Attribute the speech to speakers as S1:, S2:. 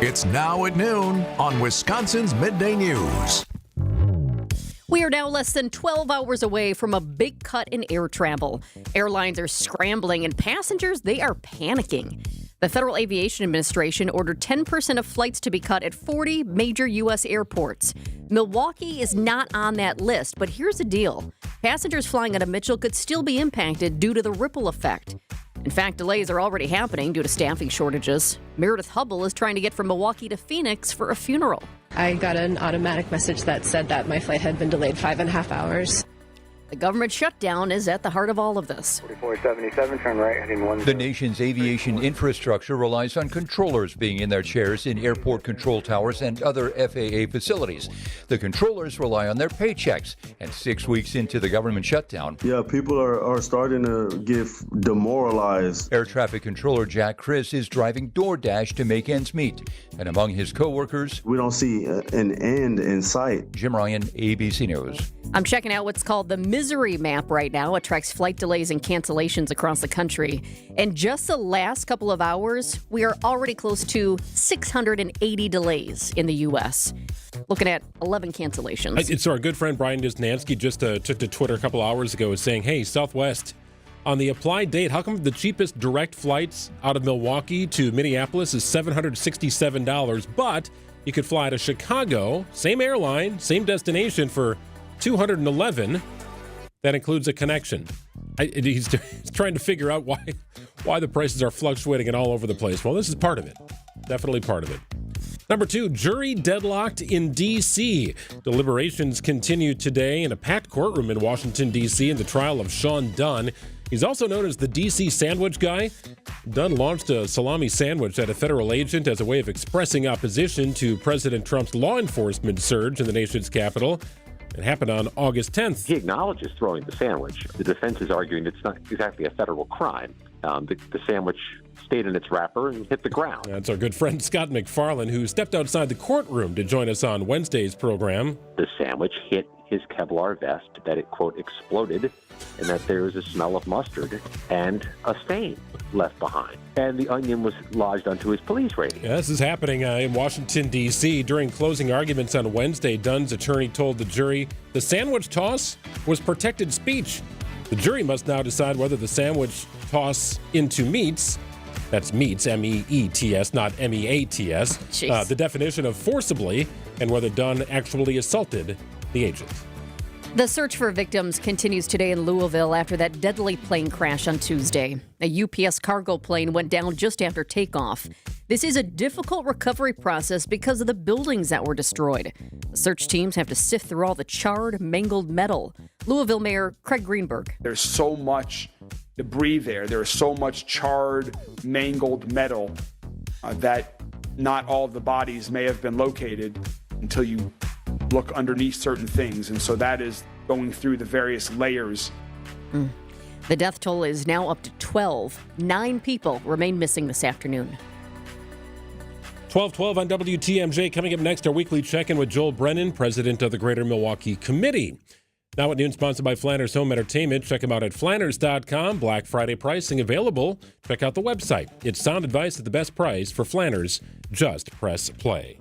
S1: It's now at noon on Wisconsin's Midday News.
S2: We are now less than 12 hours away from a big cut in air travel. Airlines are scrambling and passengers, they are panicking. The Federal Aviation Administration ordered 10% of flights to be cut at 40 major U.S. airports. Milwaukee is not on that list, but here's the deal. Passengers flying out of Mitchell could still be impacted due to the ripple effect. In fact, delays are already happening due to staffing shortages. Meredith Hubble is trying to get from Milwaukee to Phoenix for a funeral.
S3: I got an automatic message that said that my flight had been delayed 5.5 hours.
S2: The government shutdown is at the heart of all of this.
S4: 4477, turn right, heading 10.
S5: The nation's aviation infrastructure relies on controllers being in their chairs in airport control towers and other FAA facilities. The controllers rely on their paychecks, and 6 weeks into the government shutdown,
S6: people are starting to get demoralized.
S5: Air traffic controller Jack Chris is driving DoorDash to make ends meet. And among his co-workers,
S6: we don't see an end in sight.
S5: Jim Ryan, ABC News.
S2: I'm checking out what's called the misery map right now. It tracks flight delays and cancellations across the country. In just the last couple of hours, we are already close to 680 delays in the U.S. Looking at 11 cancellations.
S7: So our good friend Brian Disnansky just took to Twitter a couple hours ago saying, hey, Southwest, on the applied date, how come the cheapest direct flights out of Milwaukee to Minneapolis is $767, but you could fly to Chicago, same airline, same destination for $211. That includes a connection. He's trying to figure out why the prices are fluctuating and all over the place. Well, this is part of it. Definitely part of it. Number 2, jury deadlocked in D.C. Deliberations continue today in a packed courtroom in Washington, D.C. in the trial of Sean Dunn. He's also known as the D.C. sandwich guy. Dunn launched a salami sandwich at a federal agent as a way of expressing opposition to President Trump's law enforcement surge in the nation's capital. It happened on August 10th.
S8: He acknowledges throwing the sandwich. The defense is arguing it's not exactly a federal crime. The sandwich stayed in its wrapper and hit the ground.
S7: That's our good friend Scott McFarland, who stepped outside the courtroom to join us on Wednesday's program.
S8: The sandwich hit his Kevlar vest, that it, quote, exploded, and that there was a smell of mustard and a stain left behind. And the onion was lodged onto his police rating.
S7: Yeah, this is happening in Washington, D.C. During closing arguments on Wednesday, Dunn's attorney told the jury the sandwich toss was protected speech. The jury must now decide whether the sandwich toss into meats, that's meats, M-E-E-T-S, not M-E-A-T-S, the definition of forcibly, and whether Dunn actually assaulted the agent.
S2: The search for victims continues today in Louisville after that deadly plane crash on Tuesday. A UPS cargo plane went down just after takeoff. This is a difficult recovery process because of the buildings that were destroyed. The search teams have to sift through all the charred, mangled metal. Louisville Mayor Craig Greenberg.
S9: There's so much debris there. There's so much charred, mangled metal that not all of the bodies may have been located until you look underneath certain things. And so that is going through the various layers.
S2: The death toll is now up to 12. 9 people remain missing this afternoon.
S7: 12:12 on WTMJ. Coming up next, our weekly check-in with Joel Brennan, president of the Greater Milwaukee Committee. Now at noon, sponsored by Flanders Home Entertainment. Check them out at Flanders.com. Black Friday pricing available. Check out the website. It's sound advice at the best price for Flanders. Just press play.